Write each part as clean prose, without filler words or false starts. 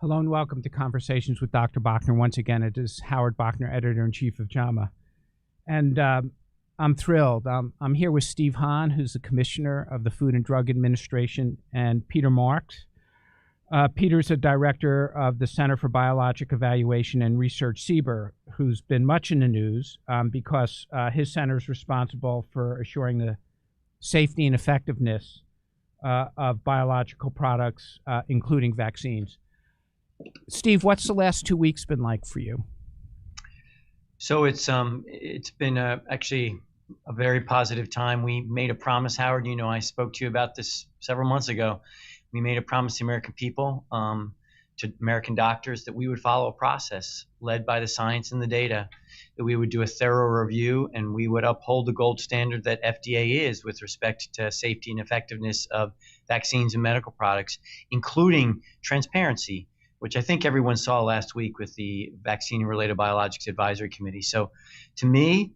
Hello and welcome to Conversations with Dr. Bachner. Once again, it is Howard Bachner, Editor-in-Chief of JAMA. And I'm thrilled. I'm here with Dr. Hahn, who's the Commissioner of the Food and Drug Administration, and Peter Marks. Peter's a Director of the Center for Biologic Evaluation and Research, CBER, who's been much in the news because his center is responsible for assuring the safety and effectiveness of biological products, including vaccines. Steve, what's the last 2 weeks been like for you? So it's been actually a very positive time. We made a promise, Howard. You know, I spoke to you about this several months ago. We made a promise to American people, to American doctors, that we would follow a process led by the science and the data, that we would do a thorough review, and we would uphold the gold standard that FDA is with respect to safety and effectiveness of vaccines and medical products, including transparency, which I think everyone saw last week with the Vaccine-Related Biologics Advisory Committee. So to me,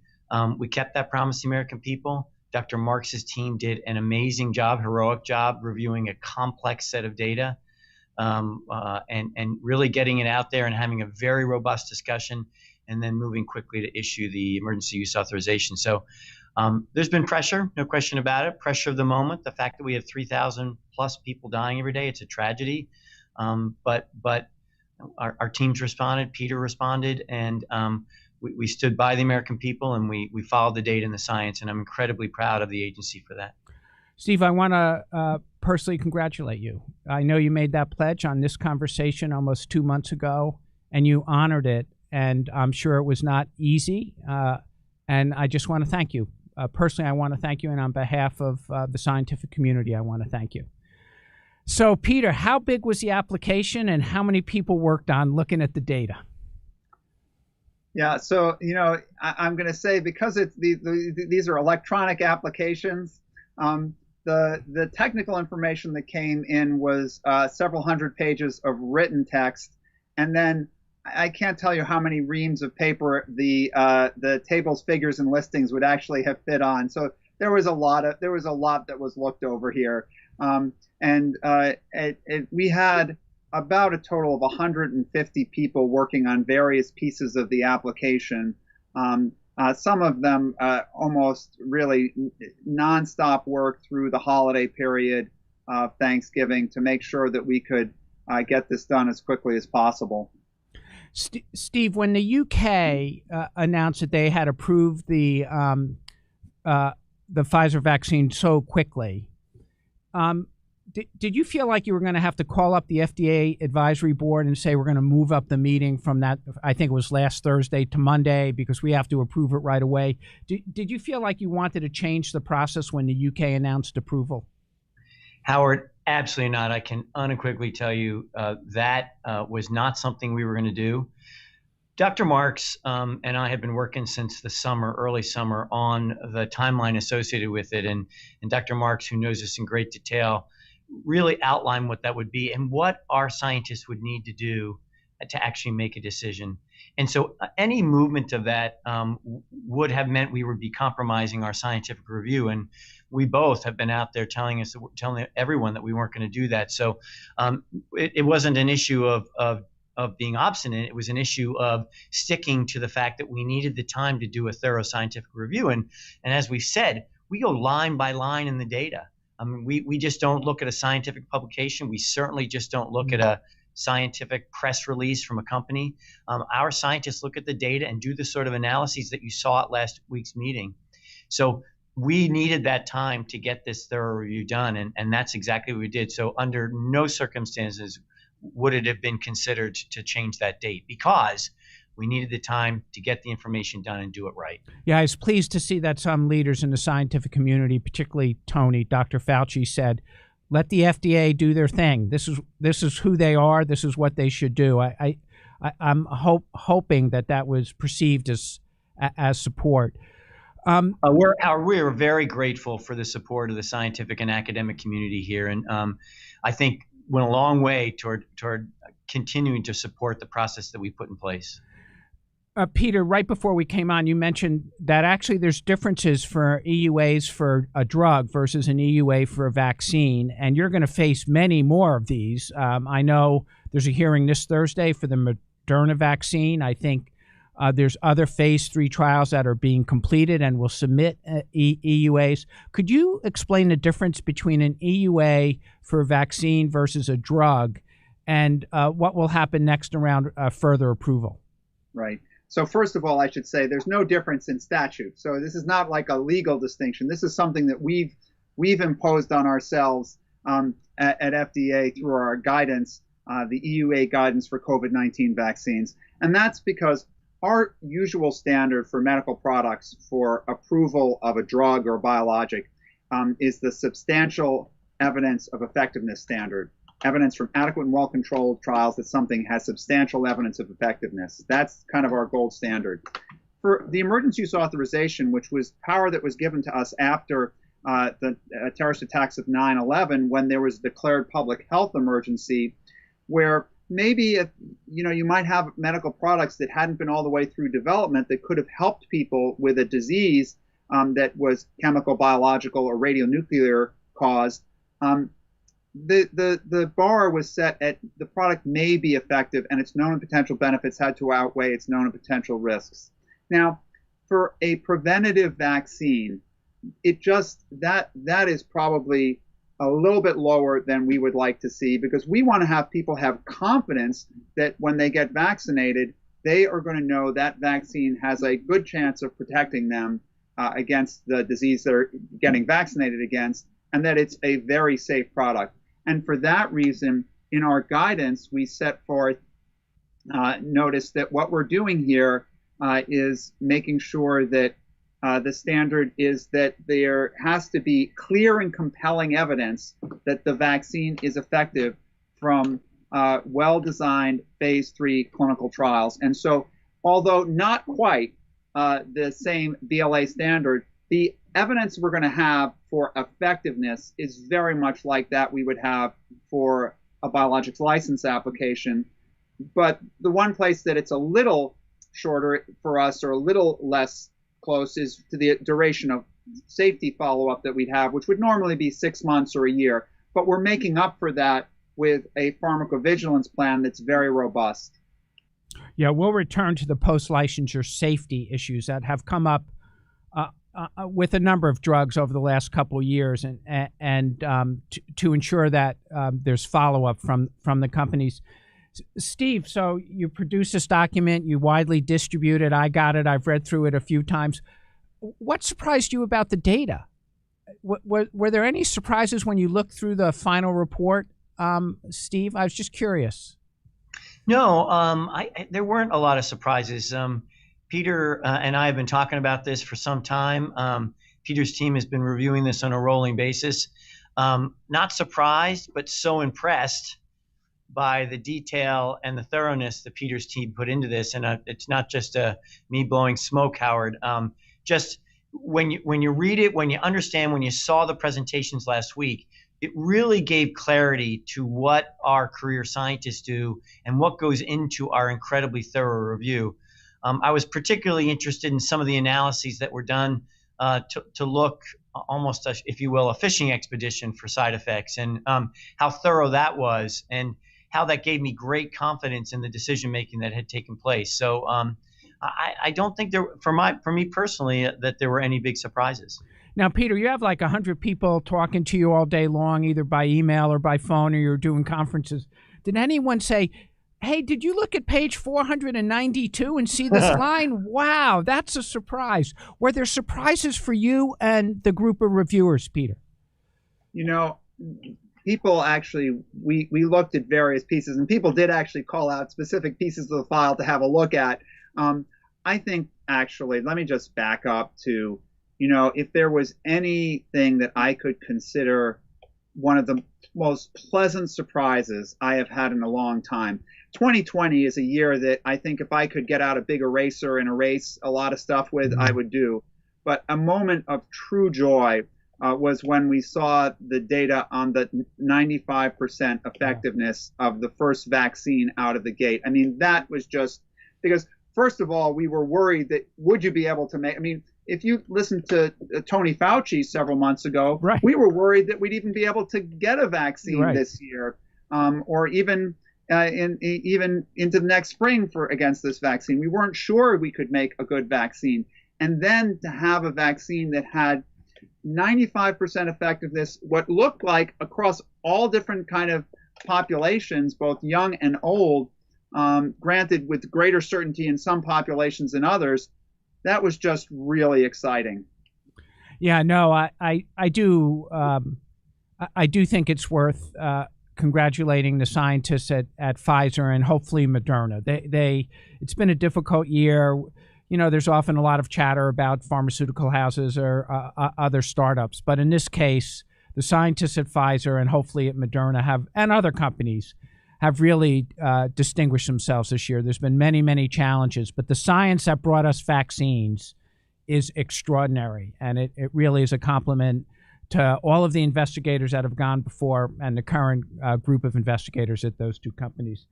we kept that promise to the American people. Dr. Marks' team did an amazing job, heroic job, reviewing a complex set of data and really getting it out there and having a very robust discussion, and then moving quickly to issue the emergency use authorization. So there's been pressure, no question about it, pressure of the moment, the fact that we have 3,000 plus people dying every day, it's a tragedy. But our teams responded, Peter responded, and we stood by the American people, and we followed the data and the science, and I'm incredibly proud of the agency for that. Steve, I want to personally congratulate you. I know you made that pledge on this conversation almost 2 months ago, and you honored it, and I'm sure it was not easy, and I just want to thank you. Personally, I want to thank you, and on behalf of the scientific community, I want to thank you. So, Peter, how big was the application, and how many people worked on looking at the data? Yeah, so, you know, I'm going to say, because these are electronic applications, the technical information that came in was several hundred pages of written text, and then I can't tell you how many reams of paper the tables, figures, and listings would actually have fit on. So there was a lot that was looked over here. We had about a total of 150 people working on various pieces of the application. Some of them almost really nonstop work through the holiday period of Thanksgiving to make sure that we could get this done as quickly as possible. Steve, when the UK announced that they had approved the Pfizer vaccine so quickly, did you feel like you were going to have to call up the FDA advisory board and say, we're going to move up the meeting from that, I think it was last Thursday, to Monday because we have to approve it right away? Did you feel like you wanted to change the process when the UK announced approval? Howard, absolutely not. I can unequivocally tell you that was not something we were going to do. Dr. Marks and I have been working since the summer, early summer, on the timeline associated with it. And Dr. Marks, who knows this in great detail, really outlined what that would be and what our scientists would need to do to actually make a decision. And so any movement of that would have meant we would be compromising our scientific review. And we both have been out there telling everyone that we weren't going to do that. So it wasn't an issue of being obstinate. It was an issue of sticking to the fact that we needed the time to do a thorough scientific review. And as we said, we go line by line in the data. I mean, we just don't look at a scientific publication. We certainly just don't look at a scientific press release from a company. Our scientists look at the data and do the sort of analyses that you saw at last week's meeting. So we needed that time to get this thorough review done, and that's exactly what we did. So under no circumstances would it have been considered to change that date, because we needed the time to get the information done and do it right. Yeah, I was pleased to see that some leaders in the scientific community, particularly Tony, Dr. Fauci, said, let the FDA do their thing. This is who they are. This is what they should do. I'm hoping that was perceived as support. We're very grateful for the support of the scientific and academic community here, and I think went a long way toward continuing to support the process that we put in place. Peter, right before we came on, you mentioned that actually there's differences for EUAs for a drug versus an EUA for a vaccine, and you're going to face many more of these. I know There's a hearing this Thursday for the Moderna vaccine. I think there's other phase 3 trials that are being completed and will submit EUAs. Could you explain the difference between an EUA for a vaccine versus a drug, and what will happen next around further approval? Right. So first of all, I should say there's no difference in statute. So this is not like a legal distinction. This is something that we've imposed on ourselves at FDA through our guidance, the EUA guidance for COVID-19 vaccines. And that's because our usual standard for medical products for approval of a drug or a biologic is the substantial evidence of effectiveness standard. Evidence from adequate and well-controlled trials that something has substantial evidence of effectiveness. That's kind of our gold standard. For the emergency use authorization, which was power that was given to us after the terrorist attacks of 9/11, when there was a declared public health emergency, where maybe you might have medical products that hadn't been all the way through development that could have helped people with a disease that was chemical, biological, or radionuclear caused. The bar was set at the product may be effective and its known and potential benefits had to outweigh its known and potential risks. Now, for a preventative vaccine, that is probably a little bit lower than we would like to see, because we want to have people have confidence that when they get vaccinated, they are going to know that vaccine has a good chance of protecting them against the disease they're getting vaccinated against, and that it's a very safe product. And for that reason, in our guidance, we set forth, notice that what we're doing here is making sure that the standard is that there has to be clear and compelling evidence that the vaccine is effective from well-designed phase 3 clinical trials. And so, although not quite the same BLA standard, the evidence we're going to have for effectiveness is very much like that we would have for a biologics license application. But the one place that it's a little shorter for us, or a little less close, is to the duration of safety follow-up that we'd have, which would normally be 6 months or a year. But we're making up for that with a pharmacovigilance plan that's very robust. Yeah, we'll return to the post-licensure safety issues that have come up with a number of drugs over the last couple of years, and to ensure that there's follow-up from the companies. Steve, so you produced this document, you widely distribute it. I got it. I've read through it a few times. What surprised you about the data? Were there any surprises when you looked through the final report, Steve? I was just curious. No, there weren't a lot of surprises. Peter and I have been talking about this for some time. Peter's team has been reviewing this on a rolling basis. Not surprised, but so impressed by the detail and the thoroughness that Peter's team put into this. And it's not just me blowing smoke, Howard. Just when you read it, when you understand, when you saw the presentations last week, it really gave clarity to what our career scientists do and what goes into our incredibly thorough review. I was particularly interested in some of the analyses that were done to look almost, if you will, a fishing expedition for side effects, and how thorough that was, and how that gave me great confidence in the decision making that had taken place. So I don't think for me personally that there were any big surprises. Now, Peter, you have like 100 people talking to you all day long, either by email or by phone, or you're doing conferences. Did anyone say, hey, did you look at page 492 and see this line? Wow, that's a surprise. Were there surprises for you and the group of reviewers, Peter? People actually, we looked at various pieces, and people did actually call out specific pieces of the file to have a look at. I think, actually, let me just back up to, if there was anything that I could consider one of the most pleasant surprises I have had in a long time. 2020 is a year that I think if I could get out a big eraser and erase a lot of stuff with, I would do. But a moment of true joy was when we saw the data on the 95% effectiveness of the first vaccine out of the gate. I mean, that was just because, first of all, we were worried that would you be able to make, if you listened to Tony Fauci several months ago, right, we were worried that we'd even be able to get a vaccine this year, or even even into the next spring against this vaccine. We weren't sure we could make a good vaccine. And then to have a vaccine that had 95% effectiveness, what looked like across all different kind of populations, both young and old, granted with greater certainty in some populations than others, that was just really exciting. Yeah, no, I do think it's worth congratulating the scientists at Pfizer and hopefully Moderna. It's been a difficult year. You know, there's often a lot of chatter about pharmaceutical houses or other startups, but in this case, the scientists at Pfizer and hopefully at Moderna and other companies have really distinguished themselves this year. There's been many, many challenges, but the science that brought us vaccines is extraordinary, and it really is a compliment to all of the investigators that have gone before and the current group of investigators at those two companies.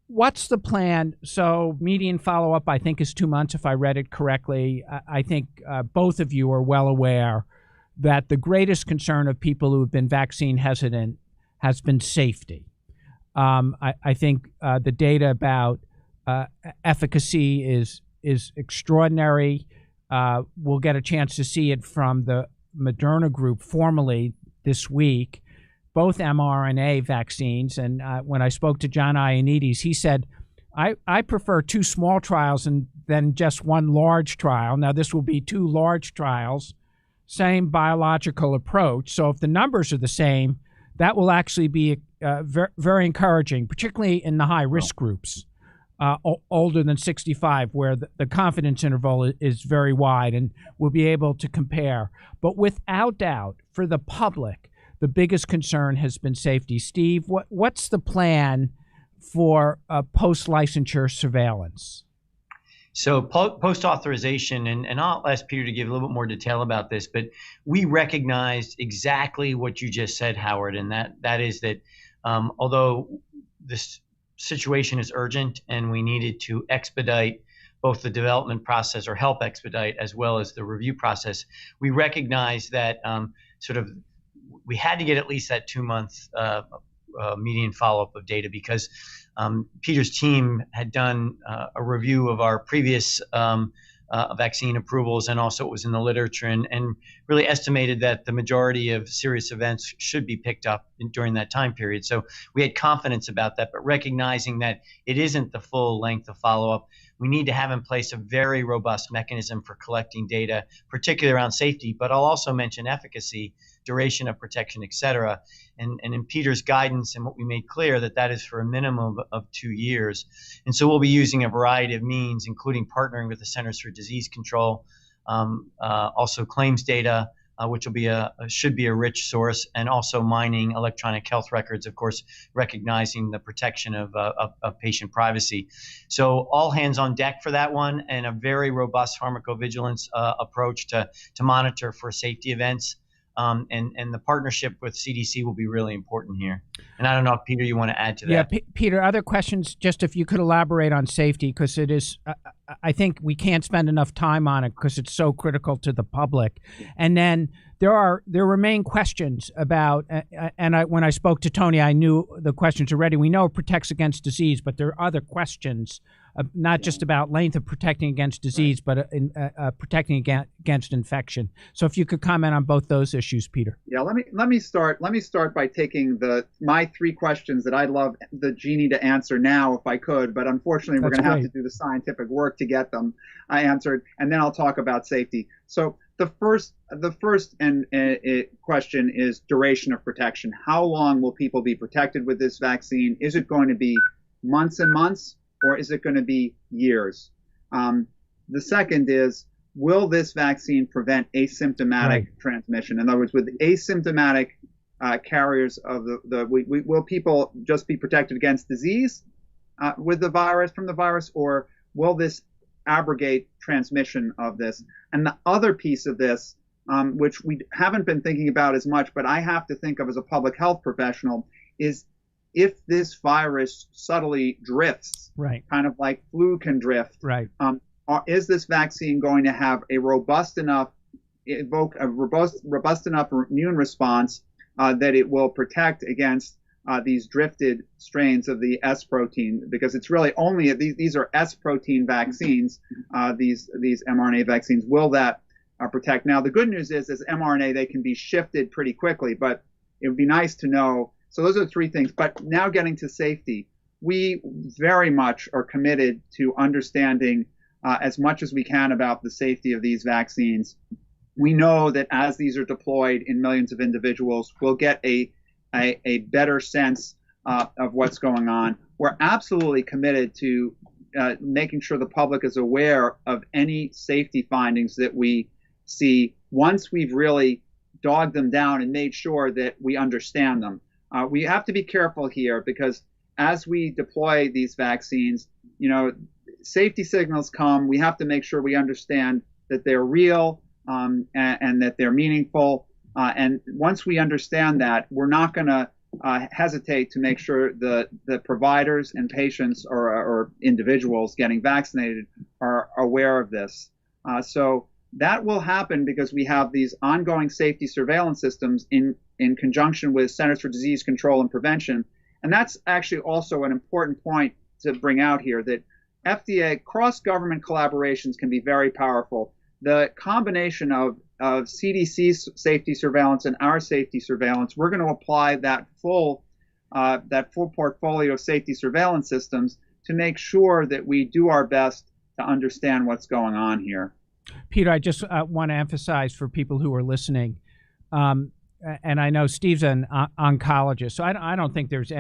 What's the plan? So median follow-up, I think, is 2 months, if I read it correctly. I think both of you are well aware that the greatest concern of people who have been vaccine hesitant has been safety. I think the data about efficacy is extraordinary. We'll get a chance to see it from the Moderna group formally this week, both mRNA vaccines. And when I spoke to John Ioannidis, he said, I prefer 2 small trials and then just 1 large trial. Now, this will be 2 large trials, same biological approach. So if the numbers are the same, that will actually be very encouraging, particularly in the high-risk groups. Older than 65, where the confidence interval is very wide, and we'll be able to compare. But without doubt, for the public, the biggest concern has been safety. Steve, what's the plan for post-licensure surveillance? So post-authorization, and I'll ask Peter to give a little bit more detail about this, but we recognized exactly what you just said, Howard, and that is that although this situation is urgent and we needed to expedite both the development process or help expedite as well as the review process, we recognize that we had to get at least that 2-month median follow-up of data because Peter's team had done a review of our previous vaccine approvals, and also it was in the literature, and really estimated that the majority of serious events should be picked up during that time period. So we had confidence about that, but recognizing that it isn't the full length of follow-up, we need to have in place a very robust mechanism for collecting data, particularly around safety, but I'll also mention efficacy, duration of protection, et cetera. And in Peter's guidance and what we made clear that is for a minimum of 2 years. And so we'll be using a variety of means, including partnering with the Centers for Disease Control, also claims data, which should be a rich source, and also mining electronic health records, of course, recognizing the protection of patient privacy. So all hands on deck for that one, and a very robust pharmacovigilance approach to monitor for safety events. And the partnership with CDC will be really important here. And I don't know if, Peter, you want to add to that. Yeah, Peter, other questions, just if you could elaborate on safety, because it is, I think we can't spend enough time on it because it's so critical to the public. And then there remain questions about, when I spoke to Tony, I knew the questions already. We know it protects against disease, but there are other questions, not just about length of protecting against disease, but protecting against infection. So if you could comment on both those issues, Peter. Yeah, let me start by taking my 3 questions that I'd love the genie to answer now if I could, but unfortunately we're going to have to do the scientific work to get them answered, and then I'll talk about safety. So the first question is duration of protection. How long will people be protected with this vaccine? Is it going to be months and months, or is it going to be years? The second is, will this vaccine prevent asymptomatic transmission? In other words, with asymptomatic carriers of will people just be protected against disease with the virus, from the virus, or will this abrogate transmission of this? And the other piece of this, which we haven't been thinking about as much, but I have to think of as a public health professional, is if this virus subtly drifts, kind of like flu can drift, is this vaccine going to have a robust enough immune response that it will protect against these drifted strains of the S protein, because it's really only these are S protein vaccines, these mRNA vaccines. Will that protect? Now, the good news is, as mRNA, they can be shifted pretty quickly, but it would be nice to know. So those are the three things. But now getting to safety, we very much are committed to understanding as much as we can about the safety of these vaccines. We know that as these are deployed in millions of individuals, we'll get a better sense of what's going on. We're absolutely committed to making sure the public is aware of any safety findings that we see once we've really dogged them down and made sure that we understand them. We have to be careful here, because as we deploy these vaccines, safety signals come. We have to make sure we understand that they're real and that they're meaningful. And once we understand that, we're not going to hesitate to make sure the providers and patients or individuals getting vaccinated are aware of this. So that will happen because we have these ongoing safety surveillance systems in conjunction with Centers for Disease Control and Prevention. And that's actually also an important point to bring out here, that FDA cross-government collaborations can be very powerful. The combination of CDC's safety surveillance and our safety surveillance, we're going to apply that full portfolio of safety surveillance systems to make sure that we do our best to understand what's going on here. Peter, I just want to emphasize for people who are listening, and I know Steve's an oncologist, so I don't think there's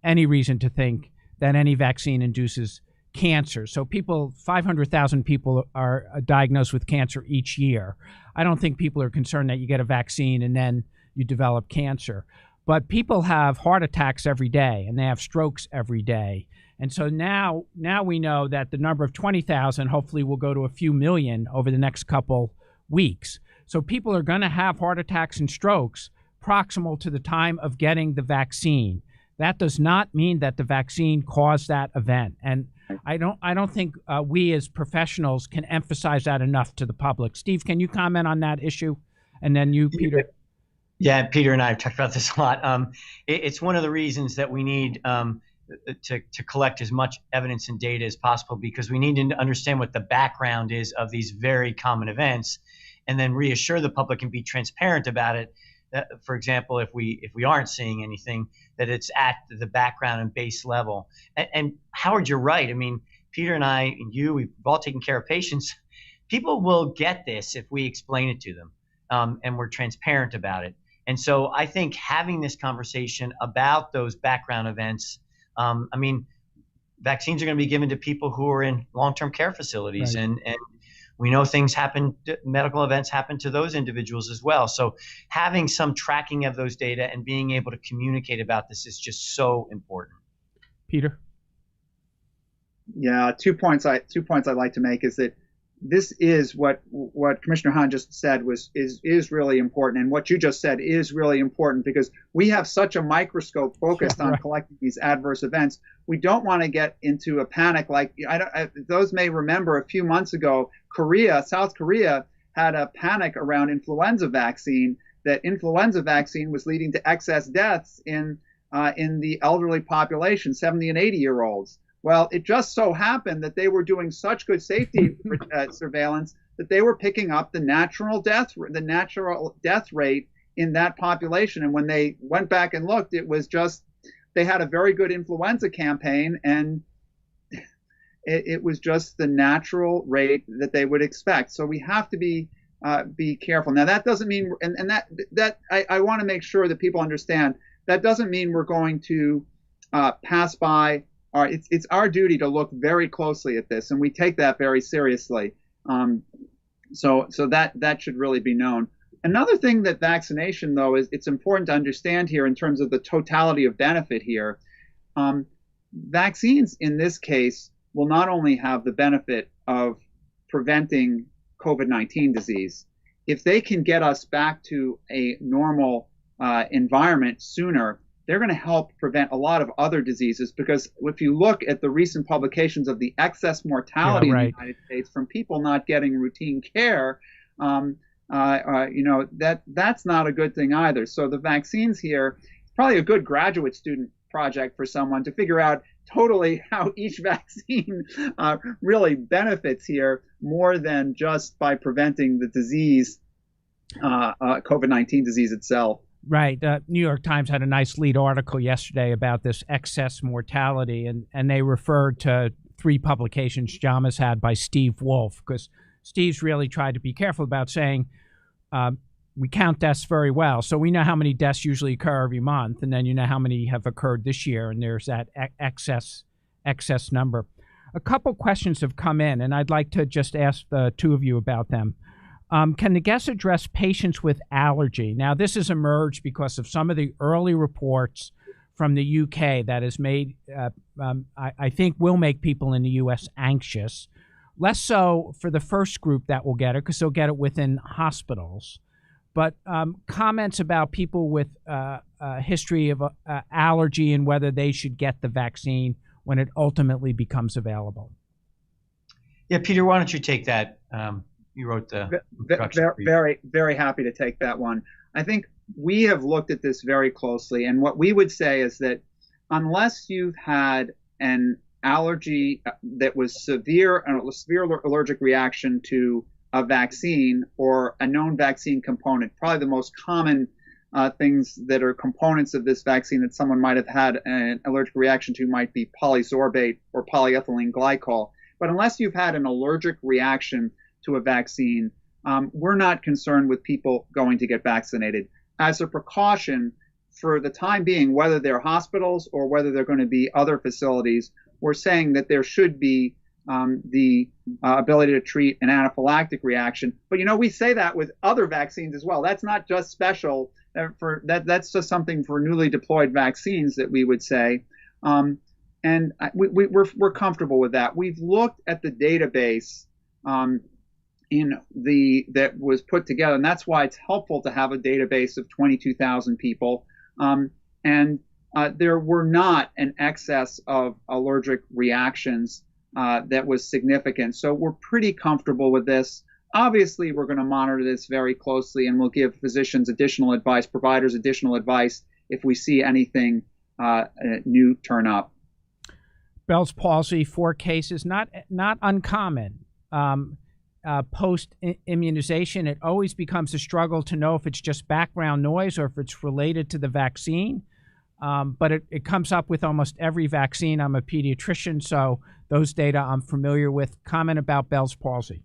any reason to think that any vaccine induces cancer. So 500,000 people are diagnosed with cancer each year. I don't think people are concerned that you get a vaccine and then you develop cancer. But people have heart attacks every day, and they have strokes every day. And so now we know that the number of 20,000 hopefully will go to a few million over the next couple weeks. So people are going to have heart attacks and strokes proximal to the time of getting the vaccine. That does not mean that the vaccine caused that event. And I don't think we as professionals can emphasize that enough to the public. Steve, can you comment on that issue? And then you, Peter. Yeah, Peter and I have talked about this a lot. It's one of the reasons that we need to collect as much evidence and data as possible, because we need to understand what the background is of these very common events, and then reassure the public and be transparent about it. For example, if we aren't seeing anything, that it's at the background and base level. And Howard, you're right. I mean, Peter and I and you, we've all taken care of patients. People will get this if we explain it to them, and we're transparent about it. And so I think having this conversation about those background events, I mean, vaccines are going to be given to people who are in long-term care facilities, right. And we know things happen, medical events happen to those individuals as well. So having some tracking of those data and being able to communicate about this is just so important. Peter? Yeah, 2 points I'd like to make is that this is what Commissioner Hahn just said is really important, and what you just said is really important, because we have such a microscope focused on collecting these adverse events. We don't want to get into a panic like those may remember a few months ago, South Korea had a panic around influenza vaccine. That influenza vaccine was leading to excess deaths in the elderly population, 70 and 80-year-olds. Well, it just so happened that they were doing such good safety surveillance that they were picking up the natural death rate in that population. And when they went back and looked, it was just they had a very good influenza campaign, and it was just the natural rate that they would expect. So we have to be careful. Now that doesn't mean, and that I want to make sure that people understand, that doesn't mean we're going to pass by. It's our duty to look very closely at this, and we take that very seriously. So that should really be known. Another thing that vaccination, though, is it's important to understand here in terms of the totality of benefit here. Vaccines in this case will not only have the benefit of preventing COVID-19 disease, if they can get us back to a normal environment sooner, they're going to help prevent a lot of other diseases, because if you look at the recent publications of the excess mortality in the United States from people not getting routine care, that's not a good thing either. So the vaccines here, probably a good graduate student project for someone to figure out totally how each vaccine really benefits here more than just by preventing the disease, COVID-19 disease itself. Right. New York Times had a nice lead article yesterday about this excess mortality, and they referred to 3 publications JAMA's had by Steve Wolf, because Steve's really tried to be careful about saying we count deaths very well. So we know how many deaths usually occur every month, and then you know how many have occurred this year, and there's that excess number. A couple questions have come in, and I'd like to just ask the 2 of you about them. Can the guests address patients with allergy? Now, this has emerged because of some of the early reports from the UK that has made, I think, will make people in the US anxious. Less so for the first group that will get it, because they'll get it within hospitals. But comments about people with a history of allergy and whether they should get the vaccine when it ultimately becomes available. Yeah, Peter, why don't you take that? You wrote the very, very happy to take that one. I think we have looked at this very closely, and what we would say is that unless you've had an allergy that was a severe allergic reaction to a vaccine or a known vaccine component, probably the most common things that are components of this vaccine that someone might have had an allergic reaction to might be polysorbate or polyethylene glycol. But unless you've had an allergic reaction to a vaccine, we're not concerned with people going to get vaccinated. As a precaution, for the time being, whether they're hospitals or whether they're going to be other facilities, we're saying that there should be the ability to treat an anaphylactic reaction. But we say that with other vaccines as well. That's not just special for that. That's just something for newly deployed vaccines that we would say, and we're comfortable with that. We've looked at the database that was put together, and that's why it's helpful to have a database of 22,000 people. And there were not an excess of allergic reactions that was significant. So we're pretty comfortable with this. Obviously, we're going to monitor this very closely, and we'll give physicians additional advice, providers additional advice if we see anything new turn up. Bell's palsy, 4 cases, not uncommon. Post-immunization, it always becomes a struggle to know if it's just background noise or if it's related to the vaccine. But it comes up with almost every vaccine. I'm a pediatrician, so those data I'm familiar with. Comment about Bell's palsy.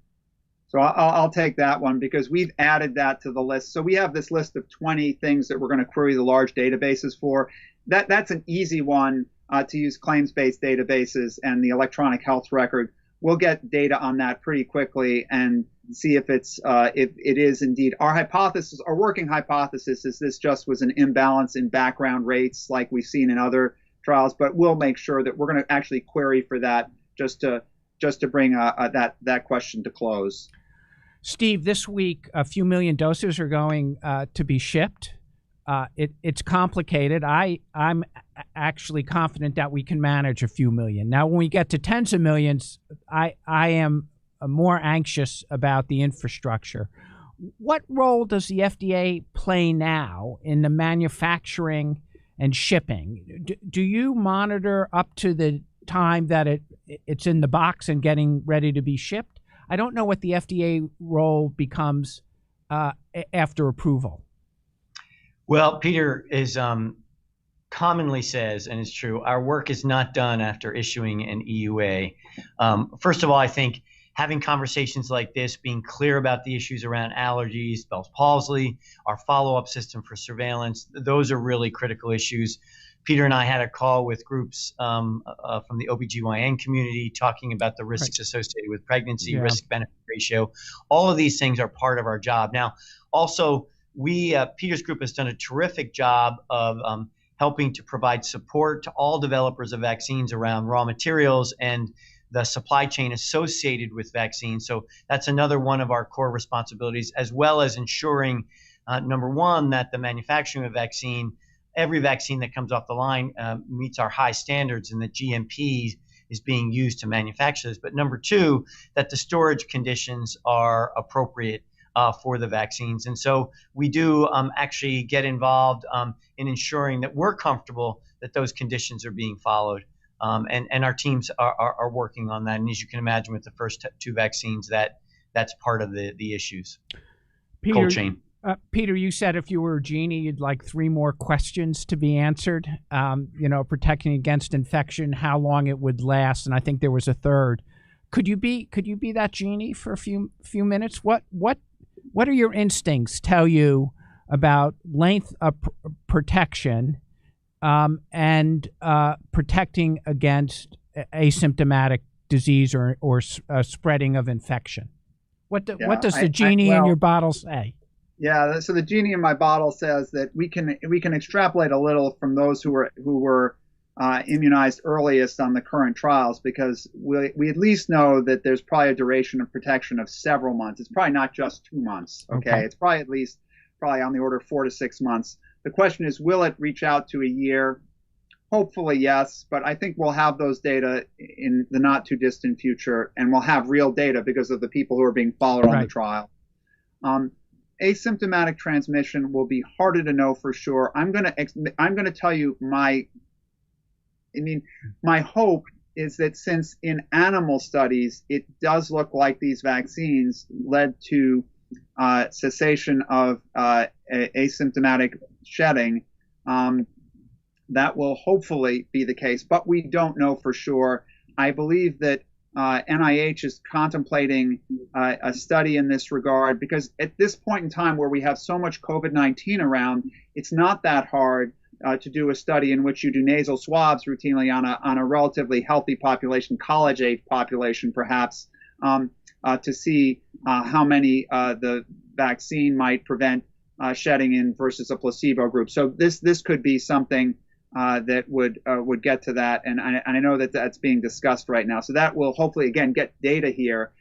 So I'll take that one because we've added that to the list. So we have this list of 20 things that we're going to query the large databases for. That's an easy one to use claims-based databases and the electronic health record. We'll get data on that pretty quickly and see if it is indeed our hypothesis. Our working hypothesis is this just was an imbalance in background rates like we've seen in other trials, but we'll make sure that we're going to actually query for that just to bring that question to close. Steve, this week a few million doses are going to be shipped. It's complicated. I'm actually confident that we can manage a few million. Now, when we get to tens of millions, I am more anxious about the infrastructure. What role does the FDA play now in the manufacturing and shipping? Do you monitor up to the time that it's in the box and getting ready to be shipped? I don't know what the FDA role becomes after approval. Well, Peter is commonly says, and it's true, our work is not done after issuing an EUA. First of all, I think having conversations like this, being clear about the issues around allergies, Bell's palsy, our follow-up system for surveillance, those are really critical issues. Peter and I had a call with groups from the OBGYN community talking about the risks associated with pregnancy, risk-benefit ratio. All of these things are part of our job. Now, also, Peter's group has done a terrific job of helping to provide support to all developers of vaccines around raw materials and the supply chain associated with vaccines. So that's another one of our core responsibilities, as well as ensuring, number one, that the manufacturing of every vaccine that comes off the line meets our high standards and that GMP is being used to manufacture this. But number two, that the storage conditions are appropriate for the vaccines. And so we do actually get involved in ensuring that we're comfortable that those conditions are being followed. And our teams are working on that. And as you can imagine, with the first two vaccines, that's part of the issues. Peter, cold chain. Peter, you said if you were a genie, you'd like 3 more questions to be answered. Protecting against infection, how long it would last, and I think there was a third. Could you be that genie for a few minutes? What are your instincts tell you about length of protection and protecting against asymptomatic disease or spreading of infection? What does the genie in your bottle say? Yeah, so the genie in my bottle says that we can extrapolate a little from those who were immunized earliest on the current trials, because we at least know that there's probably a duration of protection of several months. It's probably not just 2 months. Okay, it's probably on the order of 4 to 6 months. The question is, will it reach out to a year? Hopefully, yes, but I think we'll have those data in the not too distant future, and we'll have real data because of the people who are being followed on the trial. Asymptomatic transmission will be harder to know for sure. I'm going to tell you my hope is that since in animal studies it does look like these vaccines led to cessation of asymptomatic shedding, that will hopefully be the case, but we don't know for sure. I believe that NIH is contemplating a study in this regard, because at this point in time where we have so much COVID-19 around, it's not that hard to do a study in which you do nasal swabs routinely on a relatively healthy population, college-age population perhaps, to see how many the vaccine might prevent shedding in versus a placebo group. So this could be something that would get to that, and I know that that's being discussed right now. So that will hopefully again get data here.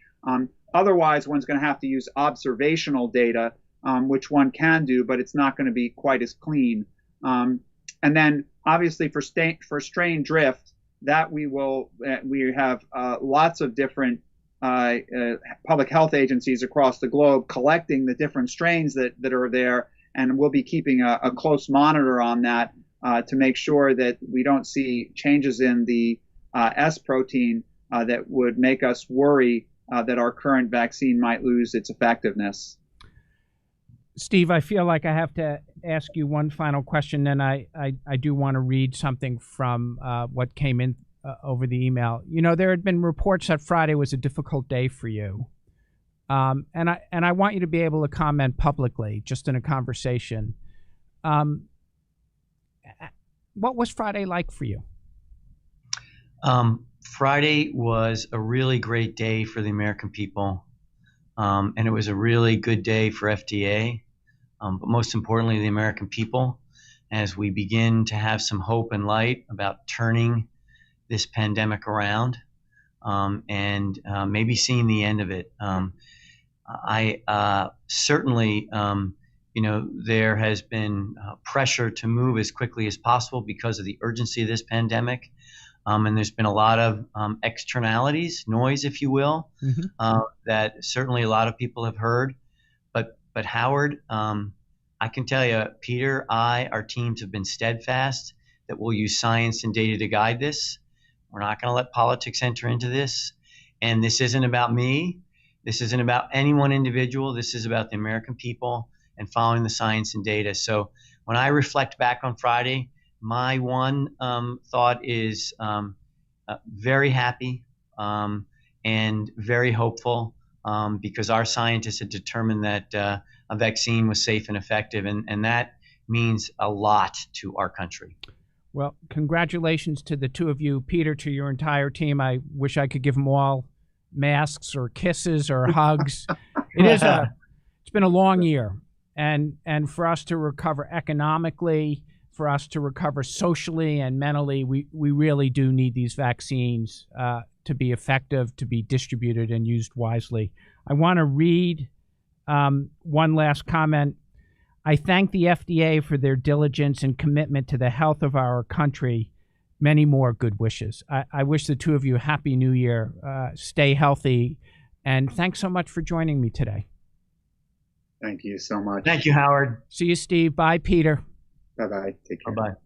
Otherwise, one's going to have to use observational data, which one can do, but it's not going to be quite as clean. And then obviously for strain drift, that we have lots of different public health agencies across the globe collecting the different strains that are there, and we'll be keeping a close monitor on that. To make sure that we don't see changes in the S protein that would make us worry that our current vaccine might lose its effectiveness. Steve, I feel like I have to ask you one final question, and I do want to read something from what came in over the email. There had been reports that Friday was a difficult day for you, and I want you to be able to comment publicly, just in a conversation. What was Friday like for you? Friday was a really great day for the American people, and it was a really good day for FDA, but most importantly, the American people, as we begin to have some hope and light about turning this pandemic around and maybe seeing the end of it. I certainly there has been pressure to move as quickly as possible because of the urgency of this pandemic. And there's been a lot of externalities, noise, if you will, that certainly a lot of people have heard. But Howard, I can tell you, Peter, our teams have been steadfast that we'll use science and data to guide this. We're not going to let politics enter into this. And this isn't about me. This isn't about any one individual. This is about the American people and following the science and data. So when I reflect back on Friday, my one thought is very happy and very hopeful because our scientists had determined that a vaccine was safe and effective, and that means a lot to our country. Well, congratulations to the two of you. Peter, to your entire team. I wish I could give them all masks or kisses or hugs. It's been a long year. And for us to recover economically, for us to recover socially and mentally, we really do need these vaccines to be effective, to be distributed and used wisely. I want to read one last comment. I thank the FDA for their diligence and commitment to the health of our country. Many more good wishes. I wish the two of you a happy new year. Stay healthy. And thanks so much for joining me today. Thank you so much. Thank you, Howard. See you, Steve. Bye, Peter. Bye-bye. Take care. Bye-bye.